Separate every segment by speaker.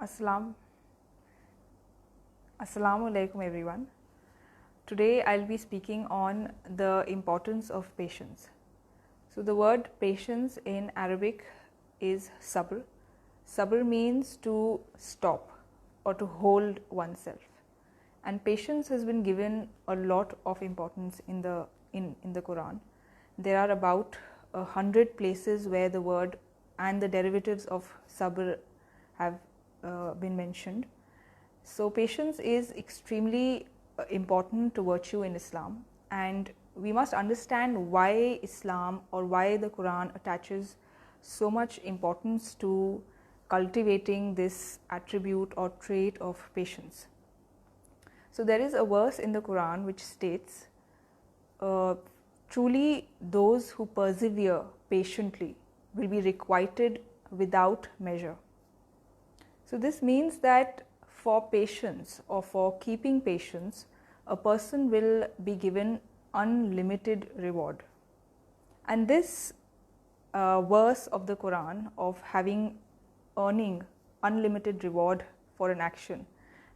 Speaker 1: Assalamu alaikum everyone. Today I'll be speaking on the importance of patience. So the word patience in Arabic is sabr. Sabr means to stop or to hold oneself. And patience has been given a lot of importance in the Quran. There are about 100 places where the word and the derivatives of sabr have been mentioned. So patience is extremely important virtue in Islam, and we must understand why Islam or why the Quran attaches so much importance to cultivating this attribute or trait of patience. So there is a verse in the Quran which states, truly those who persevere patiently will be requited without measure. So this means that for patience or for keeping patience, a person will be given unlimited reward. And this verse of the Quran of earning unlimited reward for an action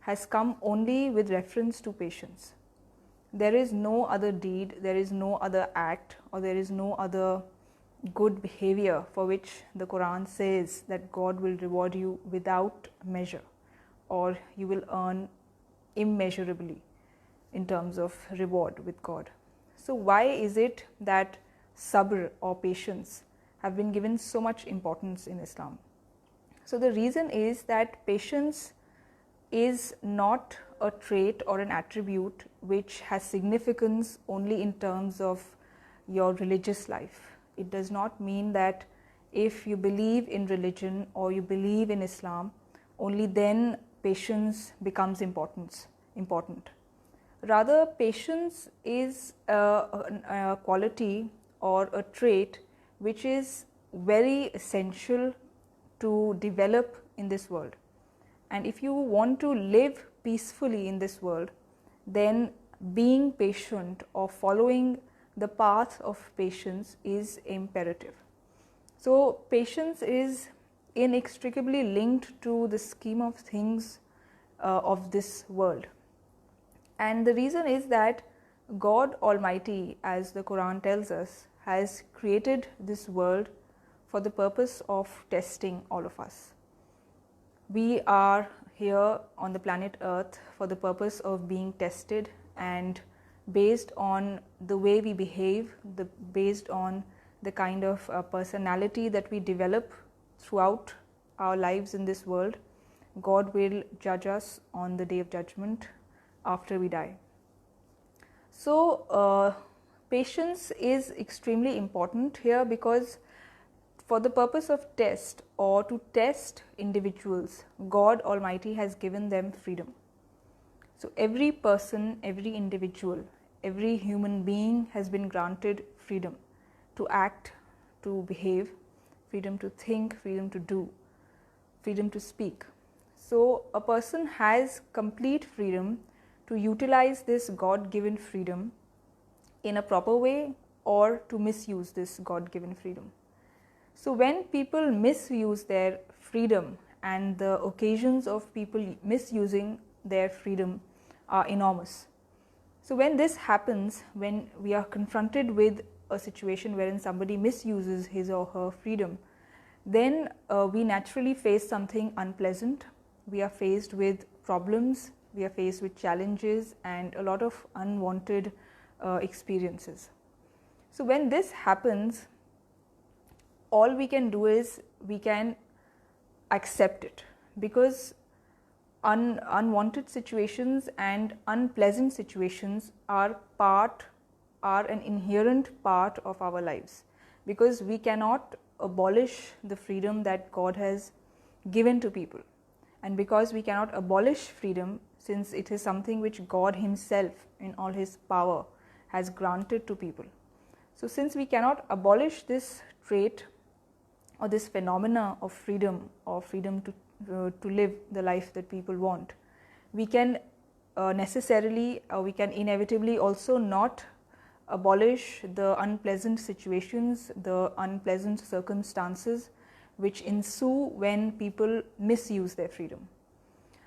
Speaker 1: has come only with reference to patience. There is no other deed, there is no other act, or there is no other good behavior for which the Quran says that God will reward you without measure, or you will earn immeasurably in terms of reward with God. So why is it that sabr or patience have been given so much importance in Islam? So the reason is that patience is not a trait or an attribute which has significance only in terms of your religious life. It does not mean that if you believe in religion or you believe in Islam, only then patience becomes important. Rather, patience is a quality or a trait which is very essential to develop in this world. And if you want to live peacefully in this world, then being patient or following the path of patience is imperative. So patience is inextricably linked to the scheme of things of this world. And the reason is that God Almighty, as the Quran tells us, has created this world for the purpose of testing all of us. We are here on the planet Earth for the purpose of being tested, and based on the way we behave, based on the kind of personality that we develop throughout our lives in this world, God will judge us on the day of judgment after we die. So patience is extremely important here, because for the purpose of test or to test individuals, God Almighty has given them freedom. So every person, every individual, every human being has been granted freedom to act, to behave, freedom to think, freedom to do, freedom to speak. So a person has complete freedom to utilize this God-given freedom in a proper way or to misuse this God-given freedom. So when people misuse their freedom, and the occasions of people misusing their freedom are enormous. So when this happens, when we are confronted with a situation wherein somebody misuses his or her freedom, then we naturally face something unpleasant. We are faced with problems, we are faced with challenges and a lot of unwanted experiences. So when this happens, all we can do is we can accept it, because unwanted situations and unpleasant situations are an inherent part of our lives, because we cannot abolish the freedom that God has given to people. And because we cannot abolish freedom, since it is something which God Himself in all His power has granted to people. So since we cannot abolish this trait or this phenomena of freedom, or freedom to live the life that people want, we can we can inevitably also not abolish the unpleasant situations, the unpleasant circumstances which ensue when people misuse their freedom.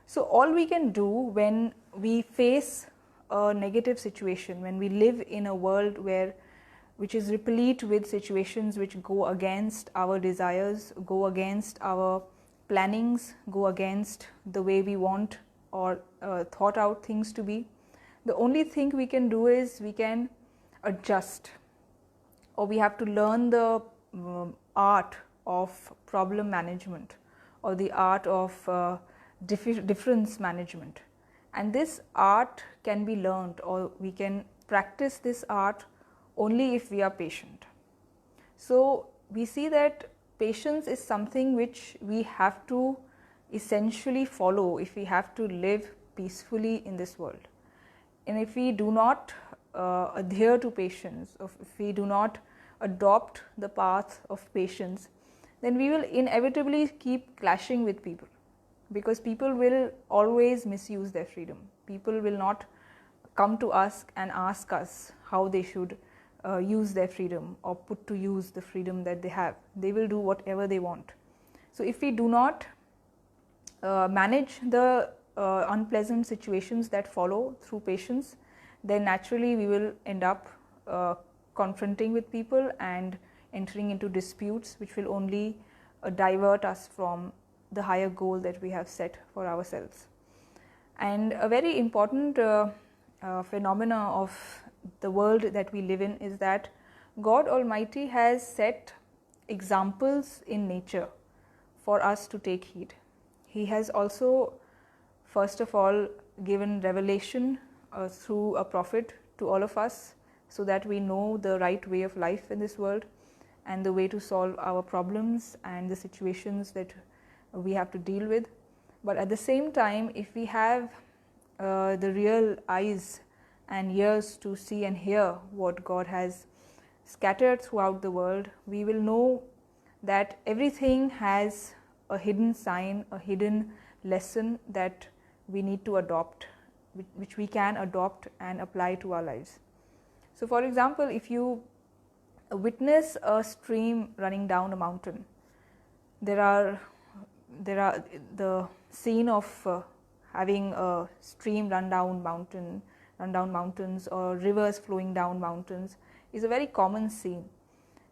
Speaker 1: So all we can do when we face a negative situation, when we live in a world which is replete with situations which go against our desires, go against our plannings, go against the way we want or thought out things to be, the only thing we can do is we can adjust, or we have to learn the art of problem management or the art of difference management. And this art can be learned, or we can practice this art only if we are patient. So we see that patience is something which we have to essentially follow if we have to live peacefully in this world. And if we do not adhere to patience, or if we do not adopt the path of patience, then we will inevitably keep clashing with people, because people will always misuse their freedom. People will not come to us and ask us how they should use their freedom or put to use the freedom that they have. They will do whatever they want. So if we do not manage the unpleasant situations that follow through patience, then naturally we will end up confronting with people and entering into disputes which will only divert us from the higher goal that we have set for ourselves. And a very important phenomena of the world that we live in is that God Almighty has set examples in nature for us to take heed. He has also, first of all, given revelation through a prophet to all of us, so that we know the right way of life in this world and the way to solve our problems and the situations that we have to deal with. But at the same time, if we have the real eyes and ears to see and hear what God has scattered throughout the world, we will know that everything has a hidden sign, a hidden lesson that we need to adopt, which we can adopt and apply to our lives. So for example, if you witness a stream running down a mountain, there are the scene of having a stream run down mountains, or rivers flowing down mountains is a very common scene.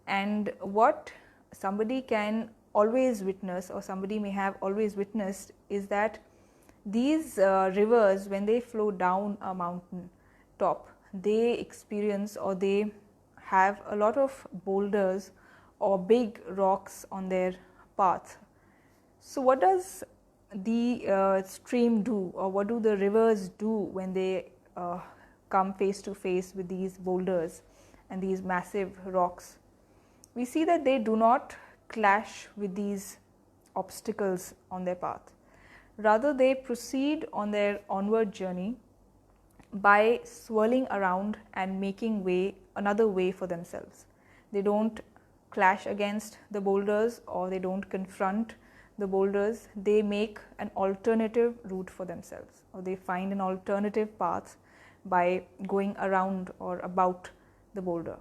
Speaker 1: And what somebody can always witness, or somebody may have always witnessed, is that these rivers, when they flow down a mountain top, they experience, or they have a lot of boulders or big rocks on their path. So what does the stream do, or what do the rivers do when they come face to face with these boulders and these massive rocks? We see that they do not clash with these obstacles on their path. Rather, they proceed on their onward journey by swirling around and making another way for themselves. They don't clash against the boulders, or they don't confront the boulders. They make an alternative route for themselves, or they find an alternative path by going around or about the boulder.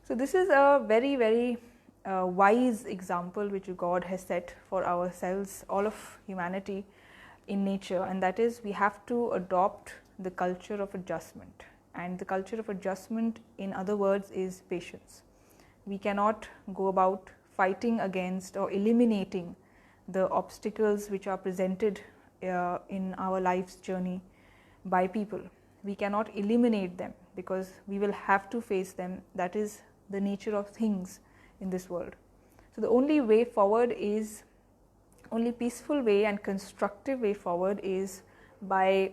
Speaker 1: So this is a very, very wise example which God has set for ourselves, all of humanity in nature, and that is, we have to adopt the culture of adjustment. And the culture of adjustment, in other words, is patience. We cannot go about fighting against or eliminating the obstacles which are presented in our life's journey by people. We cannot eliminate them, because we will have to face them. That is the nature of things in this world. So the only way forward is, only peaceful way and constructive way forward is by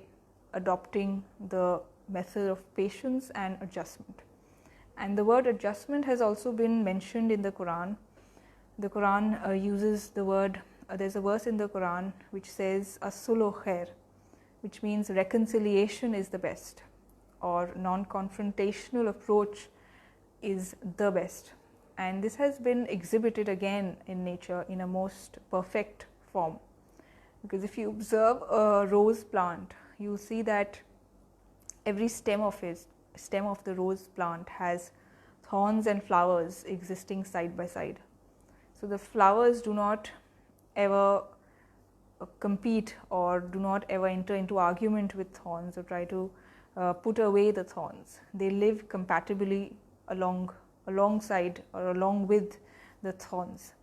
Speaker 1: adopting the method of patience and adjustment. And the word adjustment has also been mentioned in the Quran. The Quran uses the word, there's a verse in the Quran which says as-sulhu khair, which means reconciliation is the best, or non-confrontational approach is the best. And this has been exhibited again in nature in a most perfect form, because if you observe a rose plant, you see that every stem of the rose plant has thorns and flowers existing side by side. So the flowers do not ever compete or do not ever enter into argument with thorns or try to put away the thorns. They live compatibly alongside or along with the thorns.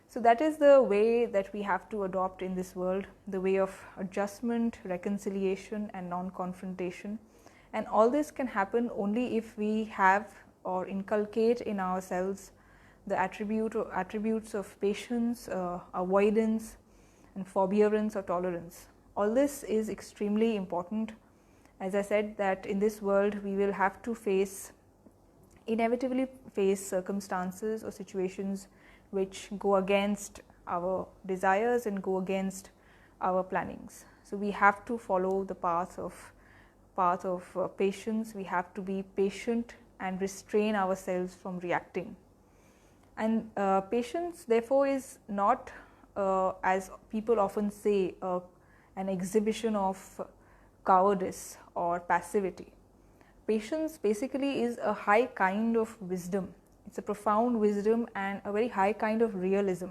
Speaker 1: So that is the way that we have to adopt in this world, the way of adjustment, reconciliation and non-confrontation. And all this can happen only if we have or inculcate in ourselves the attributes of patience, avoidance and forbearance or tolerance. All this is extremely important. As I said, that in this world we will have to inevitably face circumstances or situations which go against our desires and go against our plannings. So we have to follow the path of patience. We have to be patient and restrain ourselves from reacting. And patience therefore is not, as people often say, an exhibition of cowardice or passivity. Patience basically is a high kind of wisdom. It's a profound wisdom and a very high kind of realism.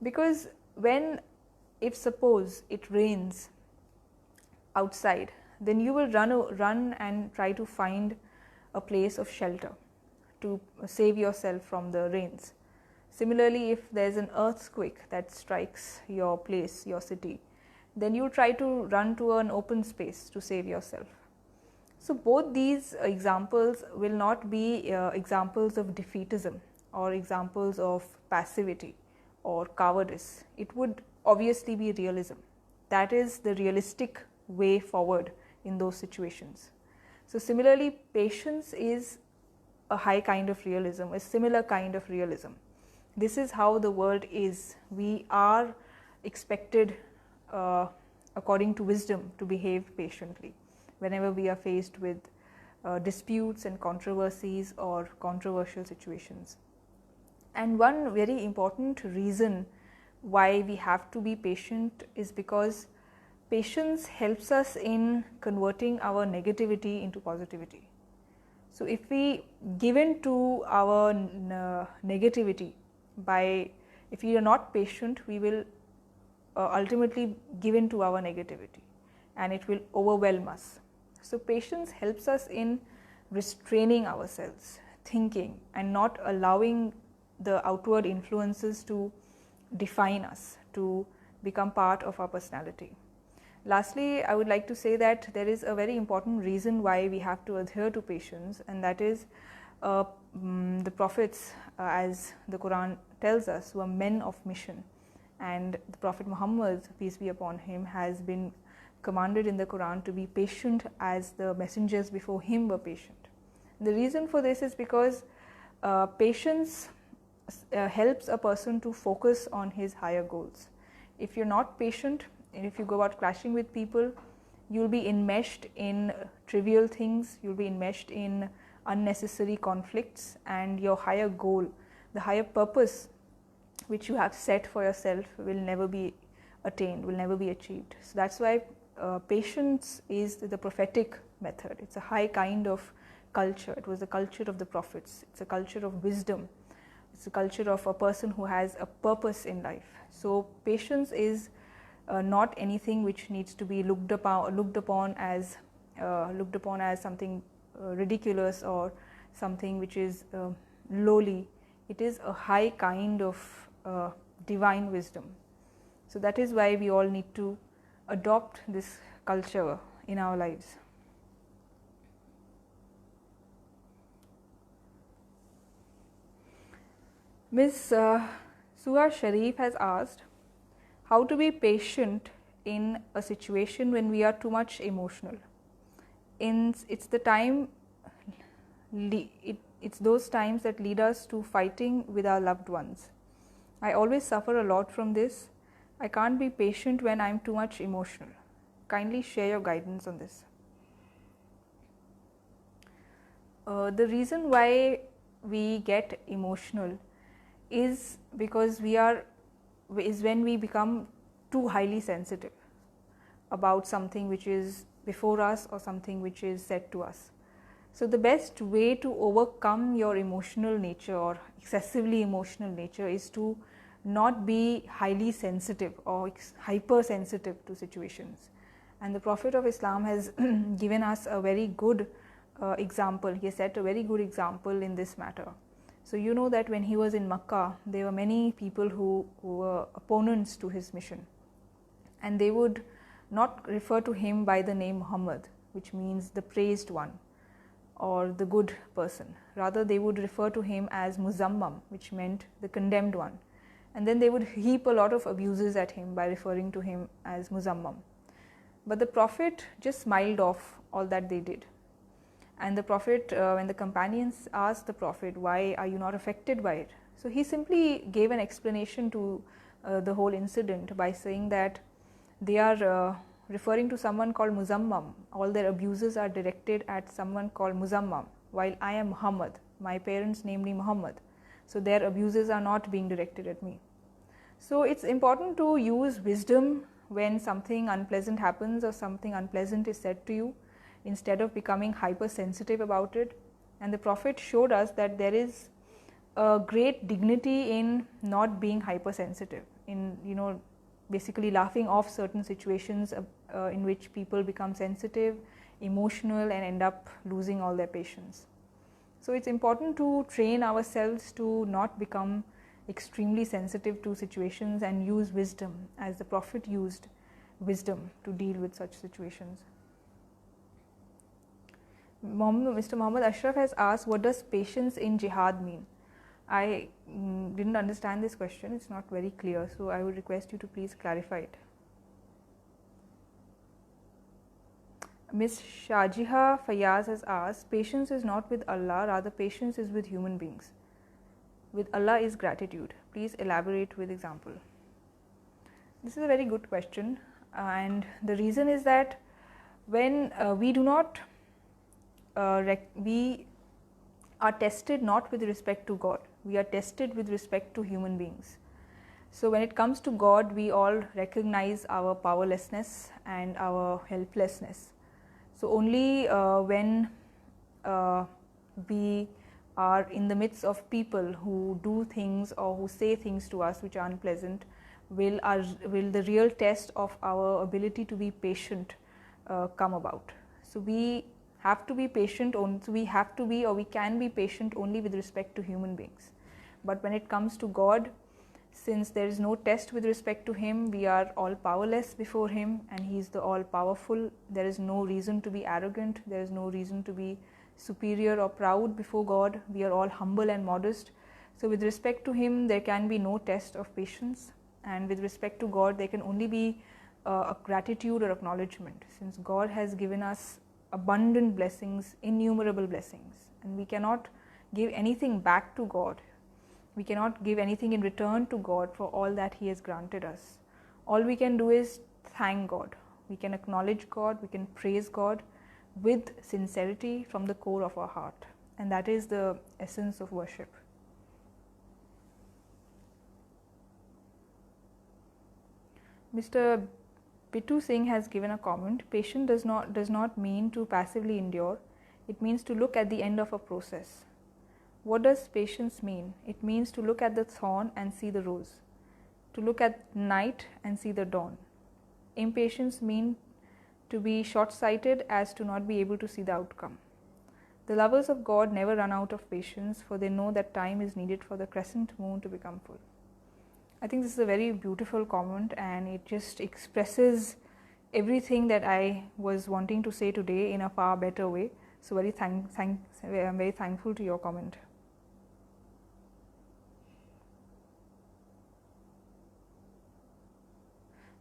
Speaker 1: Because if suppose it rains outside, then you will run and try to find a place of shelter to save yourself from the rains. Similarly, if there's an earthquake that strikes your place, your city, then you try to run to an open space to save yourself. So both these examples will not be examples of defeatism or examples of passivity or cowardice. It would obviously be realism. That is the realistic way forward in those situations. So similarly, patience is a high kind of realism, a similar kind of realism. This is how the world is. We are expected, according to wisdom, to behave patiently whenever we are faced with disputes and controversies or controversial situations. And one very important reason why we have to be patient is because patience helps us in converting our negativity into positivity. So if we give in to our negativity, if we are not patient, we will ultimately give in to our negativity and it will overwhelm us. So patience helps us in restraining ourselves, thinking, and not allowing the outward influences to define us, to become part of our personality. Lastly, I would like to say that there is a very important reason why we have to adhere to patience, and that is the prophets, as the Quran tells us, were men of mission, and the Prophet Muhammad, peace be upon him, has been commanded in the Quran to be patient as the messengers before him were patient. The reason for this is because patience helps a person to focus on his higher goals. If you're not patient, and if you go out clashing with people, you'll be enmeshed in trivial things, you'll be enmeshed in unnecessary conflicts, and your higher goal, the higher purpose which you have set for yourself, will never be attained, will never be achieved. So that's why patience is the prophetic method. It's a high kind of culture. It was the culture of the prophets. It's a culture of wisdom. It's a culture of a person who has a purpose in life. So patience is not anything which needs to be looked upon as something ridiculous or something which is lowly. It is a high kind of divine wisdom. So that is why we all need to adopt this culture in our lives. Ms. Suha Sharif has asked how to be patient in a situation when we are too much emotional. It's those times that lead us to fighting with our loved ones. I always suffer a lot from this. I can't be patient when I'm too much emotional. Kindly share your guidance on this. The reason why we get emotional is because when we become too highly sensitive about something which is before us or something which is said to us. So the best way to overcome your emotional nature or excessively emotional nature is to not be highly sensitive or hypersensitive to situations. And the Prophet of Islam has given us a very good example. He has set a very good example in this matter. So you know that when he was in Makkah, there were many people who were opponents to his mission, and they would not refer to him by the name Muhammad, which means the praised one or the good person. Rather, they would refer to him as Muzammam, which meant the condemned one. And then they would heap a lot of abuses at him by referring to him as Muzammam. But the Prophet just smiled off all that they did. And the Prophet, when the companions asked the Prophet, why are you not affected by it? So he simply gave an explanation to the whole incident by saying that they are referring to someone called Muzammam. All their abuses are directed at someone called Muzammam, while I am Muhammad. My parents named me Muhammad. So their abuses are not being directed at me. So it's important to use wisdom when something unpleasant happens or something unpleasant is said to you, instead of becoming hypersensitive about it. And the Prophet showed us that there is a great dignity in not being hypersensitive, in basically laughing off certain situations in which people become sensitive, emotional, and end up losing all their patience. So it's important to train ourselves to not become extremely sensitive to situations and use wisdom, as the Prophet used wisdom to deal with such situations. Mr. Muhammad Ashraf has asked, what does patience in jihad mean? I didn't understand this question, it's not very clear, so I would request you to please clarify it. Ms. Shajiha Fayaz has asked, patience is not with Allah, rather patience is with human beings. With Allah is gratitude. Please elaborate with example. This is a very good question, and the reason is that when we do not, we are tested not with respect to God, we are tested with respect to human beings. So when it comes to God, we all recognize our powerlessness and our helplessness. So only when we are in the midst of people who do things or who say things to us which are unpleasant, will the real test of our ability to be patient come about. So we have to be patient, so we have to be, or we can be patient only with respect to human beings. But when it comes to God, since there is no test with respect to Him, we are all powerless before Him, and He is the all powerful. There is no reason to be arrogant, there is no reason to be superior or proud before God. We are all humble and modest. So with respect to Him, there can be no test of patience, and with respect to God, there can only be a gratitude or acknowledgement, since God has given us abundant blessings, innumerable blessings, and we cannot give anything back to God. We cannot give anything in return to God for all that He has granted us. All we can do is thank God. We can acknowledge God, we can praise God with sincerity from the core of our heart, and that is the essence of worship. Mr. Bitu Singh has given a comment. Patience does not mean to passively endure, it means to look at the end of a process. What does patience mean? It means to look at the thorn and see the rose, to look at night and see the dawn. Impatience means to be short-sighted as to not be able to see the outcome. The lovers of God never run out of patience, for they know that time is needed for the crescent moon to become full. I think this is a very beautiful comment, and it just expresses everything that I was wanting to say today in a far better way. So I'm very thankful to your comment.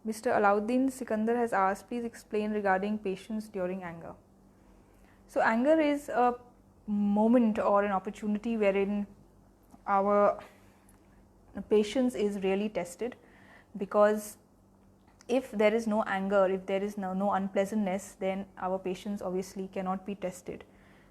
Speaker 1: Mr. Alauddin Sikandar has asked, please explain regarding patience during anger. So anger is a moment or an opportunity wherein our patience is really tested, because if there is no anger, if there is no unpleasantness, then our patience obviously cannot be tested,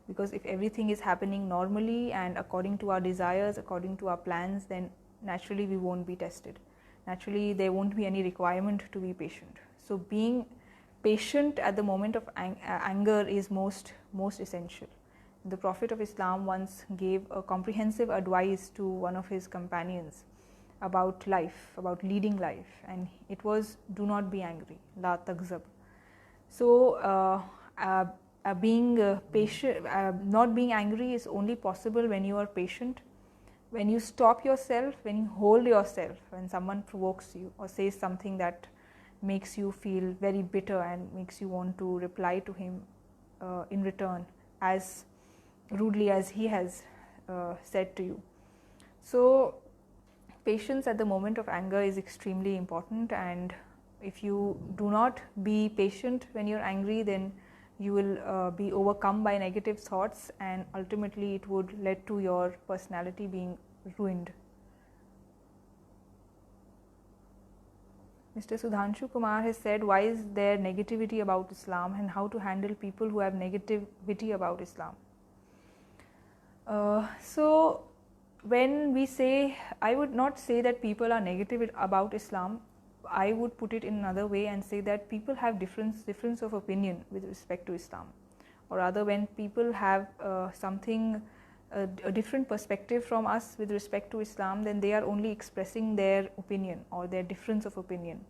Speaker 1: because if everything is happening normally and according to our desires, according to our plans, then naturally we won't be tested. Naturally there won't be any requirement to be patient. So being patient at the moment of anger is most essential. The Prophet of Islam once gave a comprehensive advice to one of his companions, about life, about leading life, and it was, do not be angry, la tagzab. So being patient, not being angry is only possible when you are patient, when you stop yourself, when you hold yourself, when someone provokes you or says something that makes you feel very bitter and makes you want to reply to him in return as rudely as he has said to you. So patience at the moment of anger is extremely important, and if you do not be patient when you're angry, then you will be overcome by negative thoughts, and ultimately it would lead to your personality being ruined. Mr. Sudhanshu Kumar has said, why is there negativity about Islam and how to handle people who have negativity about Islam? So when we say, I would not say that people are negative about Islam. I would put it in another way and say that people have difference of opinion with respect to Islam, or rather when people have a different perspective from us with respect to Islam, then they are only expressing their opinion or their difference of opinion.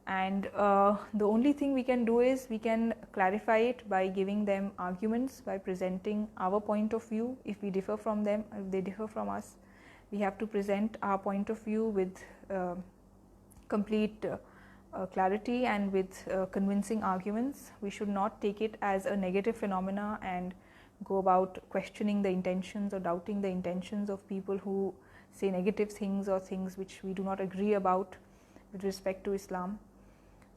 Speaker 1: And the only thing we can do is we can clarify it by giving them arguments, by presenting our point of view. If we differ from them, if they differ from us, we have to present our point of view with complete clarity and with convincing arguments. We should not take it as a negative phenomena and go about questioning the intentions or doubting the intentions of people who say negative things or things which we do not agree about with respect to Islam.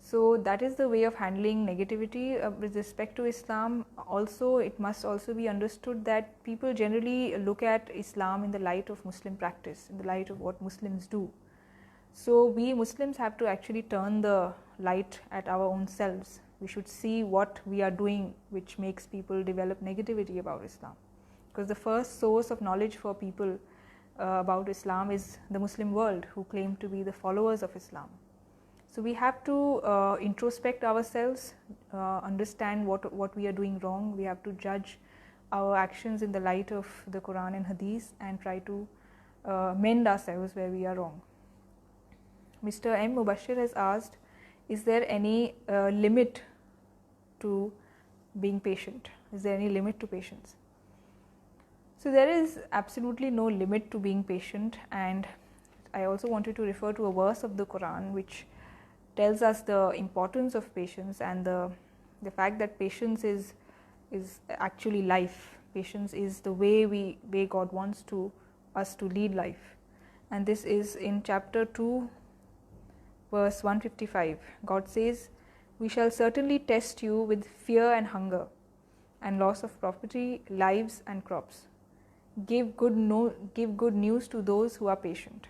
Speaker 1: So that is the way of handling negativity with respect to Islam. Also, it must also be understood that people generally look at Islam in the light of Muslim practice, in the light of what Muslims do. So we Muslims have to actually turn the light at our own selves. We should see what we are doing which makes people develop negativity about Islam, because the first source of knowledge for people about Islam is the Muslim world, who claim to be the followers of Islam. So we have to introspect ourselves, understand what we are doing wrong. We have to judge our actions in the light of the Quran and Hadith and try to mend ourselves where we are wrong. Mr. M. Mubashir has asked, is there any limit to being patient? Is there any limit to patience? So there is absolutely no limit to being patient, and I also wanted to refer to a verse of the Quran which tells us the importance of patience and the fact that patience is actually life. Patience is the way God wants us to lead life, and this is in chapter 2 verse 155. God says, we shall certainly test you with fear and hunger and loss of property, lives and crops. Give good news to those who are patient.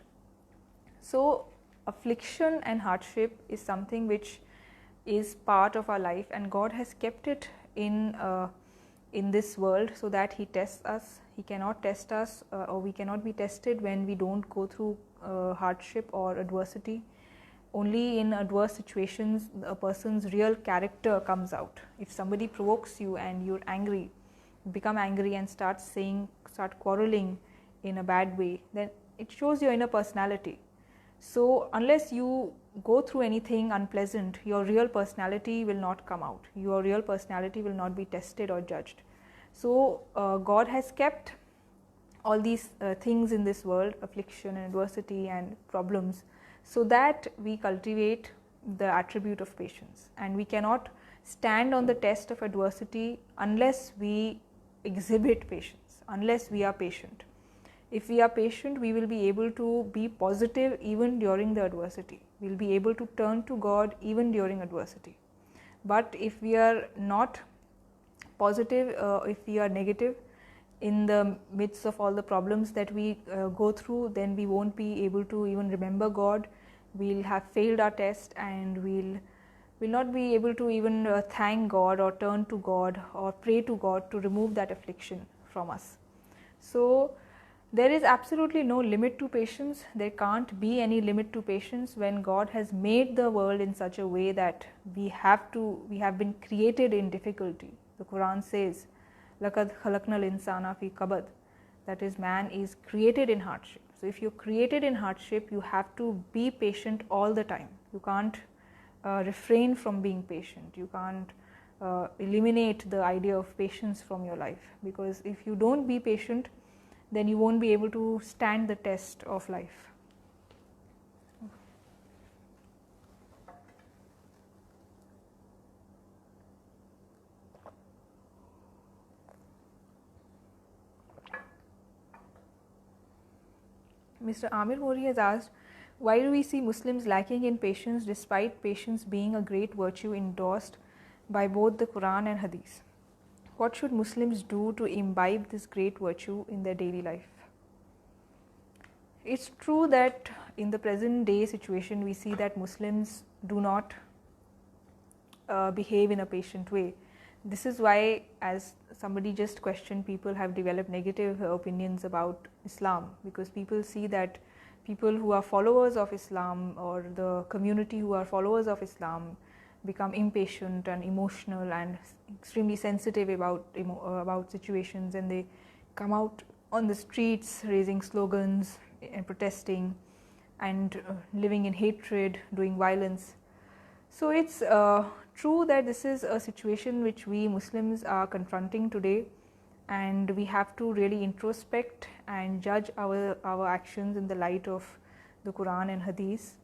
Speaker 1: So affliction and hardship is something which is part of our life, and God has kept it in this world so that He tests us. He cannot test us or we cannot be tested when we don't go through hardship or adversity. Only in adverse situations a person's real character comes out. If somebody provokes you and you're angry, you become angry and start quarreling in a bad way, then it shows your inner personality. So unless you go through anything unpleasant, your real personality will not come out. Your real personality will not be tested or judged. So God has kept all these things in this world, affliction and adversity and problems, so that we cultivate the attribute of patience. And we cannot stand on the test of adversity unless we exhibit patience, unless we are patient. If we are patient, we will be able to be positive even during the adversity. We will be able to turn to God even during adversity. But if we are not positive, if we are negative in the midst of all the problems that we go through, then we won't be able to even remember God. We'll have failed our test, and we'll not be able to even thank God or turn to God or pray to God to remove that affliction from us. So there is absolutely no limit to patience. There can't be any limit to patience when God has made the world in such a way that we have been created in difficulty. The Quran says, لَقَدْ خَلَقْنَا الْإِنسَانَ فِي كَبَدٍ, that is, man is created in hardship. So if you're created in hardship, you have to be patient all the time. You can't refrain from being patient. You can't eliminate the idea of patience from your life, because if you don't be patient, then you won't be able to stand the test of life. Mr. Amir Mori has asked, why do we see Muslims lacking in patience despite patience being a great virtue endorsed by both the Quran and Hadith? What should Muslims do to imbibe this great virtue in their daily life? It's true that in the present day situation, we see that Muslims do not behave in a patient way. This is why, as somebody just questioned, people have developed negative opinions about Islam, because people see that people who are followers of Islam, or the community who are followers of Islam, become impatient and emotional and extremely sensitive about situations, and they come out on the streets raising slogans and protesting and living in hatred, doing violence. So it's true that this is a situation which we Muslims are confronting today, and we have to really introspect and judge our actions in the light of the Quran and Hadith.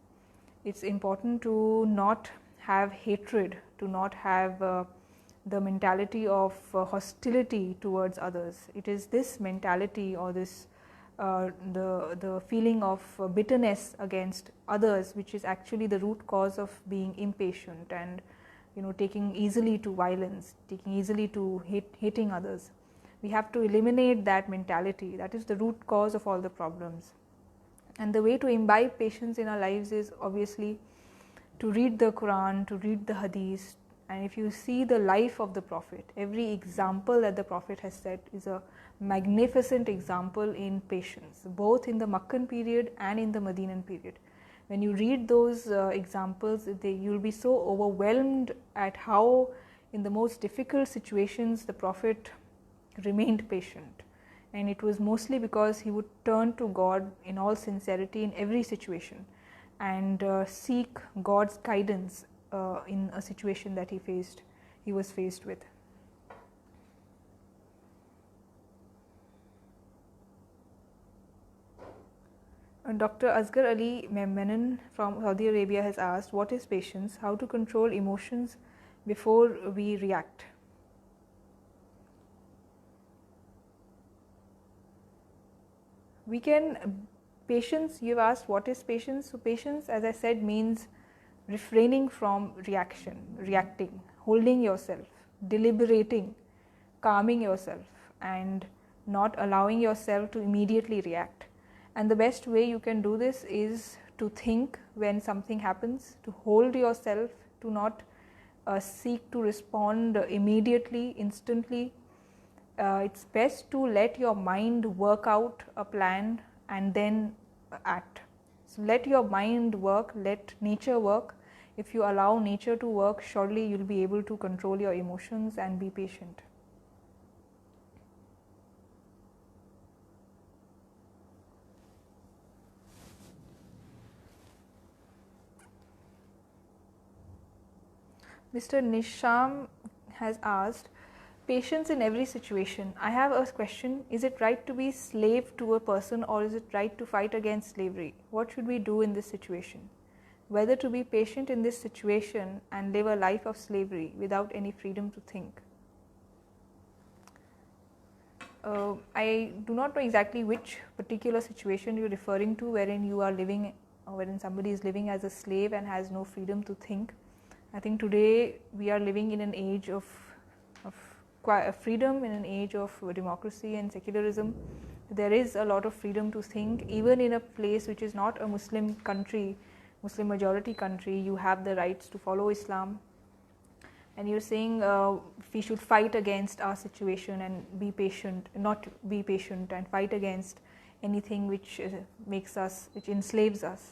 Speaker 1: It's important to not have hatred, to not have the mentality of hostility towards others. It is this mentality, or this the feeling of bitterness against others, which is actually the root cause of being impatient and taking easily to violence, taking easily to hating others. We have to eliminate that mentality. That is the root cause of all the problems. And the way to imbibe patience in our lives is obviously to read the Quran, to read the Hadith. And if you see the life of the Prophet, every example that the Prophet has set is a magnificent example in patience, both in the Makkan period and in the Medinan period. When you read those examples, you'll be so overwhelmed at how in the most difficult situations the Prophet remained patient. And it was mostly because he would turn to God in all sincerity in every situation, and seek God's guidance in a situation that he was faced with. Dr. Asghar Ali Menon from Saudi Arabia has asked, what is patience? How to control emotions before we react? Patience, you've asked what is patience. So patience, as I said, means refraining from reacting, holding yourself, deliberating, calming yourself, and not allowing yourself to immediately react. And the best way you can do this is to think when something happens, to hold yourself, to not seek to respond immediately, instantly. It's best to let your mind work out a plan and then act. So let your mind work, let nature work. If you allow nature to work, surely you'll be able to control your emotions and be patient. Mr. Nisham has asked, patience in every situation. I have a question. Is it right to be slave to a person, or is it right to fight against slavery? What should we do in this situation? Whether to be patient in this situation and live a life of slavery without any freedom to think. I do not know exactly which particular situation you're referring to, wherein you are living, or wherein somebody is living as a slave and has no freedom to think. I think today we are living in an age of freedom, in an age of democracy and secularism. There is a lot of freedom to think. Even in a place which is not a Muslim country, Muslim majority country, you have the rights to follow Islam. And you're saying we should fight against our situation and be patient, not be patient and fight against anything which which enslaves us.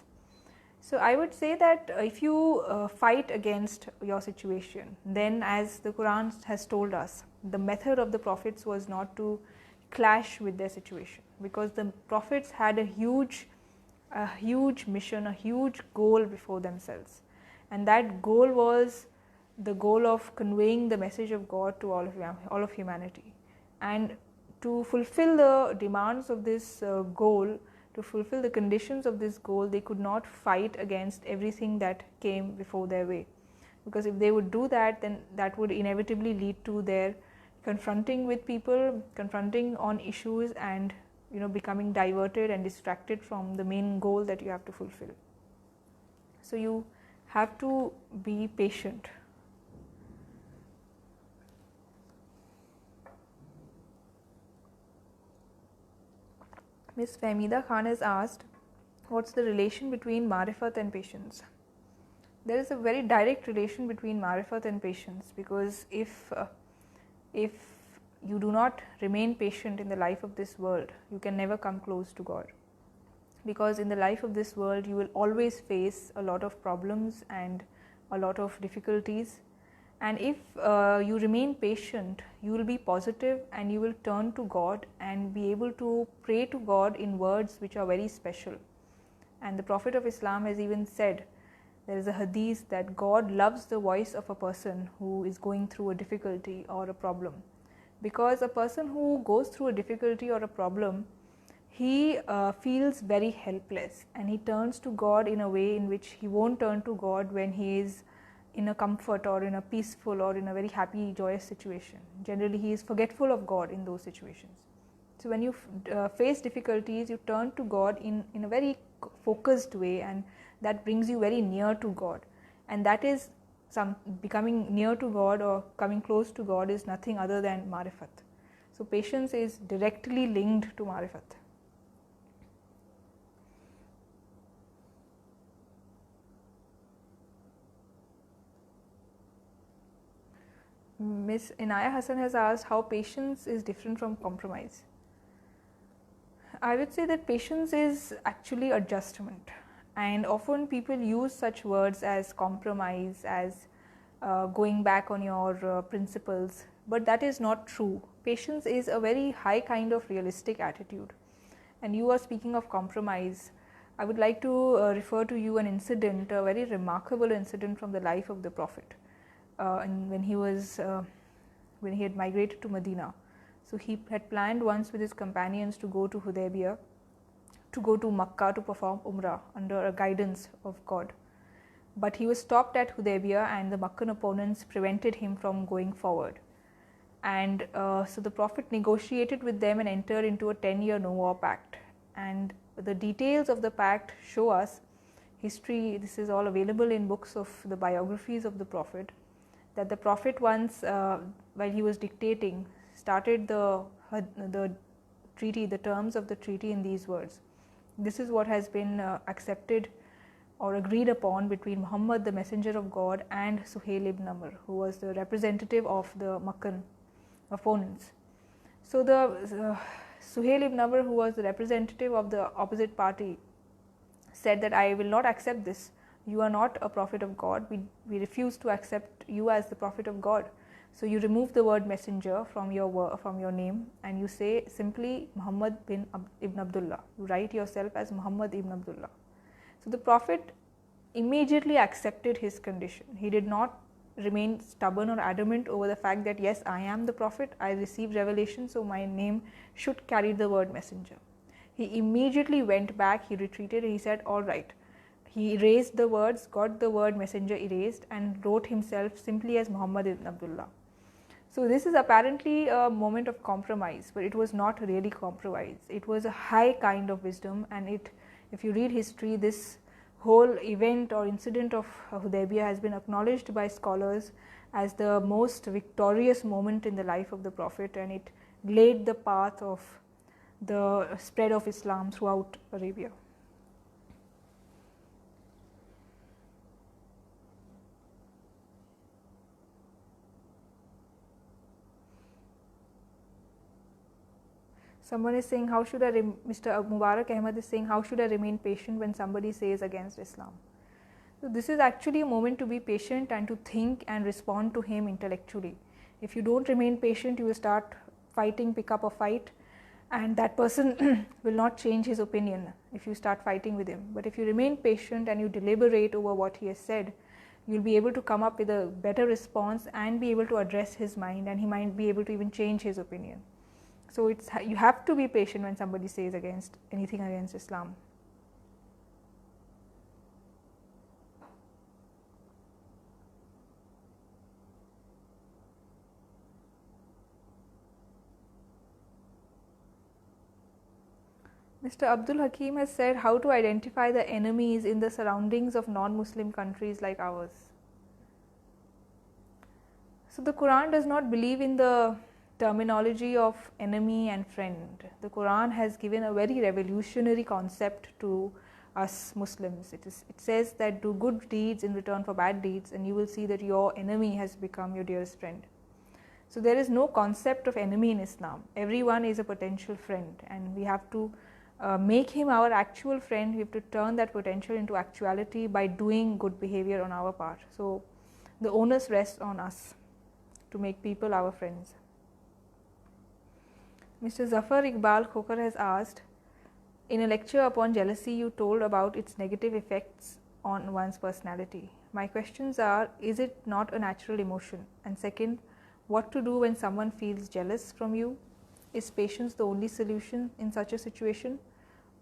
Speaker 1: So I would say that if you fight against your situation, then as the Quran has told us, the method of the prophets was not to clash with their situation, because the prophets had a huge mission, a huge goal before themselves, and that goal was the goal of conveying the message of God to all of humanity. And to fulfill the demands of this goal, to fulfill the conditions of this goal, they could not fight against everything that came before their way, because if they would do that, then that would inevitably lead to their confronting with people, confronting on issues, and becoming diverted and distracted from the main goal that you have to fulfill. So you have to be patient. Ms. Fahmida Khan has asked, what's the relation between marifat and patience? There is a very direct relation between marifat and patience, because if you do not remain patient in the life of this world, you can never come close to God. Because in the life of this world, you will always face a lot of problems and a lot of difficulties. And if you remain patient, you will be positive and you will turn to God and be able to pray to God in words which are very special. And the Prophet of Islam has even said, there is a hadith that God loves the voice of a person who is going through a difficulty or a problem. Because a person who goes through a difficulty or a problem, he feels very helpless, and he turns to God in a way in which he won't turn to God when he is in a comfort or in a peaceful or in a very happy, joyous situation. Generally, he is forgetful of God in those situations. So when you face difficulties, you turn to God in a very focused way, and that brings you very near to God. And that is becoming near to God or coming close to God is nothing other than marifat. So patience is directly linked to marifat. Ms. Inaya Hassan has asked how patience is different from compromise. I would say that patience is actually adjustment, and often people use such words as compromise, as going back on your principles, but that is not true. Patience is a very high kind of realistic attitude, and you are speaking of compromise. I would like to refer to you an incident, a very remarkable incident from the life of the Prophet. And when he had migrated to Medina, so he had planned once with his companions to go to Hudaybiyah, to go to Makkah to perform Umrah under a guidance of God. But he was stopped at Hudaybiyah, and the Meccan opponents prevented him from going forward. And so the Prophet negotiated with them and entered into a 10-year no-war pact. And the details of the pact show us history. This is all available in books of the biographies of the Prophet, that the Prophet once, while he was dictating, started the treaty, the terms of the treaty in these words. This is what has been accepted or agreed upon between Muhammad, the messenger of God, and Suhail ibn Amr, who was the representative of the Meccan opponents. So the Suhail ibn Amr, who was the representative of the opposite party, said that I will not accept this. You are not a prophet of God. We refuse to accept you as the prophet of God. So you remove the word messenger from your name, and you say simply Muhammad ibn Abdullah. You write yourself as Muhammad ibn Abdullah. So the Prophet immediately accepted his condition. He did not remain stubborn or adamant over the fact that yes, I am the Prophet, I received revelation, so my name should carry the word messenger. He immediately went back, he retreated, he said, all right. He erased the words, got the word messenger erased, and wrote himself simply as Muhammad ibn Abdullah. So this is apparently a moment of compromise, but it was not really compromise. It was a high kind of wisdom, and if you read history, this whole event or incident of Hudaybiyah has been acknowledged by scholars as the most victorious moment in the life of the Prophet, and it laid the path of the spread of Islam throughout Arabia. Someone is saying, how should I, Mr. Mubarak Ahmed is saying, how should I remain patient when somebody says against Islam? So this is actually a moment to be patient and to think and respond to him intellectually. If you don't remain patient, you will start fighting, pick up a fight, and that person will not change his opinion if you start fighting with him. But if you remain patient and you deliberate over what he has said, you'll be able to come up with a better response and be able to address his mind, and he might be able to even change his opinion. So you have to be patient when somebody says anything against Islam. Mr. Abdul Hakim has said, how to identify the enemies in the surroundings of non-Muslim countries like ours. So the Quran does not believe in the terminology of enemy and friend. The Quran has given a very revolutionary concept to us Muslims. It says that do good deeds in return for bad deeds, and you will see that your enemy has become your dearest friend. So there is no concept of enemy in Islam. Everyone is a potential friend, and we have to make him our actual friend. We have to turn that potential into actuality by doing good behavior on our part. So the onus rests on us to make people our friends. Mr. Zafar Iqbal Khokar has asked, in a lecture upon jealousy you told about its negative effects on one's personality. My questions are, is it not a natural emotion? And second, what to do when someone feels jealous from you? Is patience the only solution in such a situation,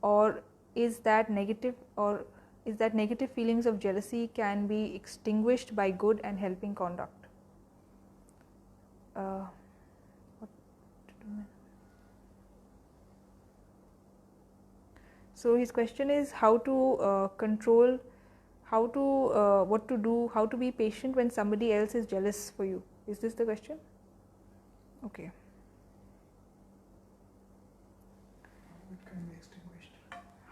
Speaker 1: or is that negative feelings of jealousy can be extinguished by good and helping conduct? So his question is how to control, what to do, how to be patient when somebody else is jealous for you. Is this the question? Okay.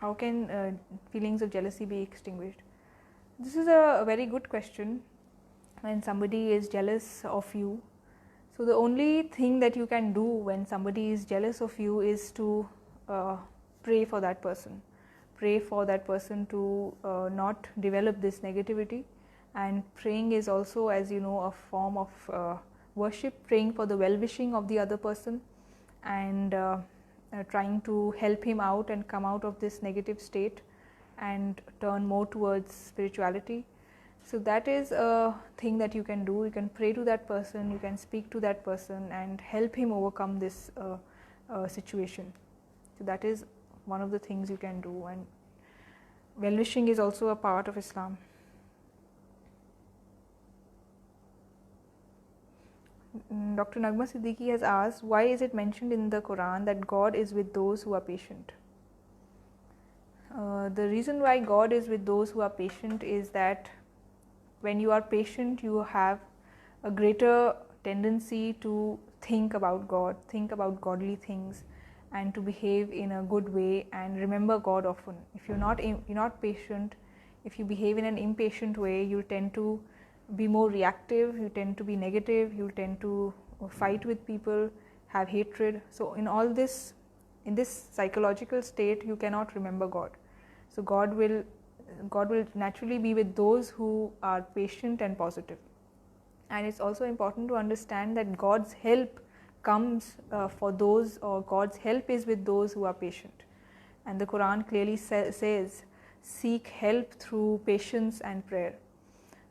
Speaker 1: How can feelings of jealousy be extinguished? This is a very good question. When somebody is jealous of you, so the only thing that you can do when somebody is jealous of you is to pray for that person. Pray for that person to not develop this negativity. And praying is also, as you know, a form of worship, praying for the well-wishing of the other person, and trying to help him out and come out of this negative state and turn more towards spirituality. So that is a thing that you can do. You can pray to that person, you can speak to that person and help him overcome this situation. So that is one of the things you can do, and well-wishing is also a part of Islam. Dr. Nagma Siddiqui has asked, why is it mentioned in the Quran that God is with those who are patient? The reason why God is with those who are patient is that when you are patient, you have a greater tendency to think about God, think about godly things, and to behave in a good way and remember God often. If you're not patient, if you behave in an impatient way, you tend to be more reactive, you tend to be negative, you tend to fight with people, have hatred. So in this psychological state, you cannot remember God. So God will naturally be with those who are patient and positive. And it's also important to understand that God's help comes for those, or God's help is with those who are patient. And the Quran clearly says, seek help through patience and prayer.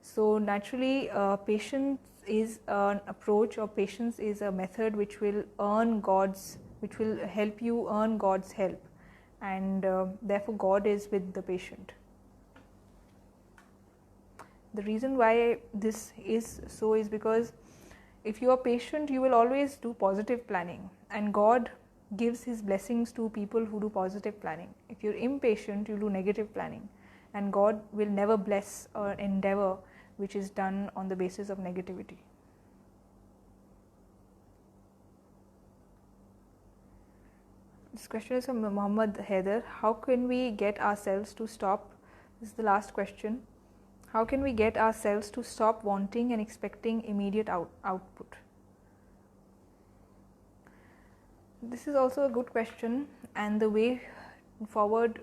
Speaker 1: So naturally, patience is an approach, or patience is a method which will help you earn God's help, and therefore God is with the patient. The reason why this is so is because if you are patient, you will always do positive planning, and God gives His blessings to people who do positive planning. If you're impatient, you do negative planning, and God will never bless an endeavor which is done on the basis of negativity. This question is from Muhammad Haider. How can we get ourselves to stop? This is the last question. How can we get ourselves to stop wanting and expecting immediate output? This is also a good question, and the way forward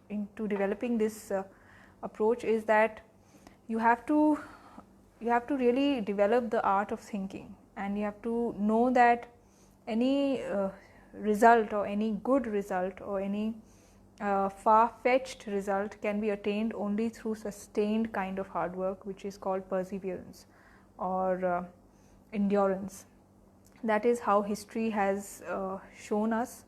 Speaker 1: into developing this approach is that you have to really develop the art of thinking, and you have to know that any result or any good result or any far-fetched result can be attained only through sustained kind of hard work, which is called perseverance or endurance. That is how history has shown us.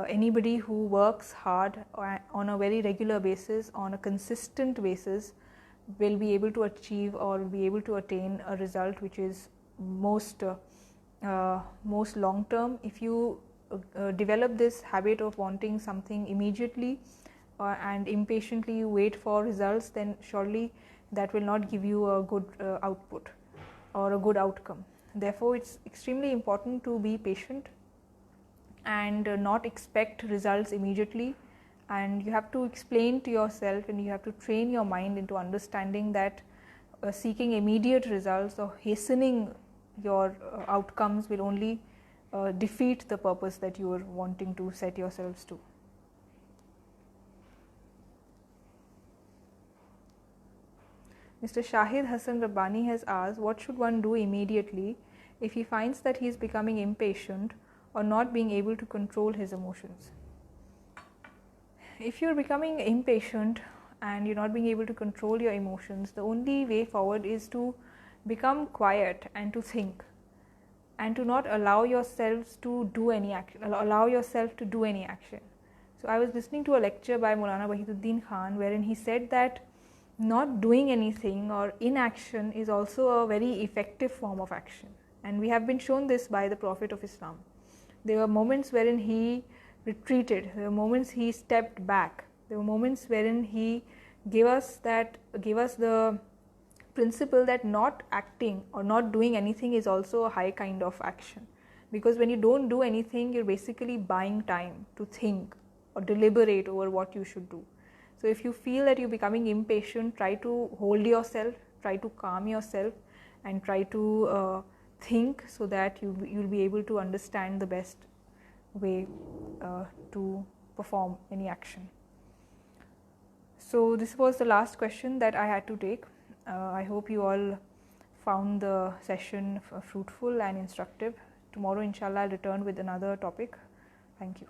Speaker 1: Anybody who works hard on a very regular basis, on a consistent basis, will be able to achieve or will be able to attain a result which is most long term. If you develop this habit of wanting something immediately and impatiently you wait for results, then surely that will not give you a good output or a good outcome. Therefore, it's extremely important to be patient and not expect results immediately, and you have to explain to yourself and you have to train your mind into understanding that seeking immediate results or hastening your outcomes will only defeat the purpose that you are wanting to set yourselves to. Mr. Shahid Hassan Rabbani has asked, what should one do immediately if he finds that he is becoming impatient or not being able to control his emotions? If you are becoming impatient and you are not being able to control your emotions, the only way forward is to become quiet and to think, and to not allow yourselves to do any action, allow yourself to do any action. So I was listening to a lecture by Maulana Wahiduddin Khan, wherein he said that not doing anything or inaction is also a very effective form of action, and we have been shown this by the Prophet of Islam. There were moments wherein he retreated, there were moments he stepped back, there were moments wherein he gave us the principle that not acting or not doing anything is also a high kind of action, because when you don't do anything, you're basically buying time to think or deliberate over what you should do. So if you feel that you're becoming impatient, try to hold yourself, try to calm yourself, and try to think, so that you'll be able to understand the best way to perform any action. So this was the last question that I had to take. I hope you all found the session fruitful and instructive. Tomorrow, inshallah, I'll return with another topic. Thank you.